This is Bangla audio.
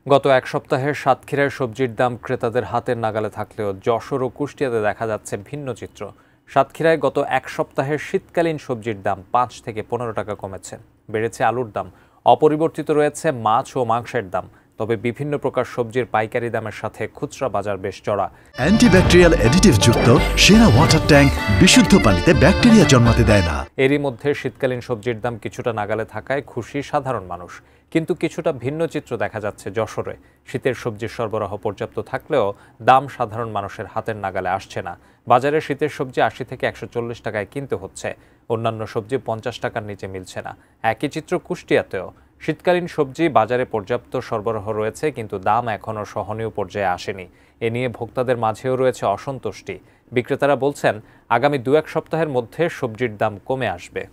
গত এক সপ্তাহে সাতক্ষীরার সবজির দাম ক্রেতাদের হাতের নাগালে থাকলেও যশোর ও কুষ্টিয়াতে দেখা যাচ্ছে ভিন্ন চিত্র। সাতক্ষীরায় গত এক সপ্তাহের শীতকালীন সবজির দাম ৫ থেকে ১৫ টাকা কমেছে। বেড়েছে আলুর দাম, অপরিবর্তিত রয়েছে মাছ ও মাংসের দাম। তবে বিভিন্ন প্রকার সবজির পাইকারি দামের সাথে খুচরা বাজার বেশ চড়া। অ্যান্টিব্যাকটেরিয়াল অ্যাডিটিভ যুক্ত সেরা ওয়াটার ট্যাঙ্ক বিশুদ্ধ পানিতে ব্যাকটেরিয়া জন্মাতে দেয় না। এরই মধ্যে শীতকালীন সবজির দাম কিছুটা নাগালে থাকায় খুশি সাধারণ মানুষ। কিন্তু কিছুটা ভিন্ন চিত্র দেখা যাচ্ছে যশোরে। শীতের সবজির সরবরাহ পর্যাপ্ত থাকলেও দাম সাধারণ মানুষের হাতের নাগালে আসছে না। বাজারে শীতের সবজি ৮০ থেকে ১৪০ টাকায় কিনতে হচ্ছে, অন্যান্য সবজি ৫০ টাকার নিচে মিলছে না। একই চিত্র কুষ্টিয়াতেও। শীতকালীন সবজি বাজারে পর্যাপ্ত সরবরাহ রয়েছে, কিন্তু দাম এখনও সহনীয় পর্যায়ে আসেনি। এ নিয়ে ভোক্তাদের মাঝেও রয়েছে অসন্তুষ্টি। বিক্রেতারা বলছেন, আগামী ২-১ সপ্তাহের মধ্যে সবজির দাম কমে আসবে।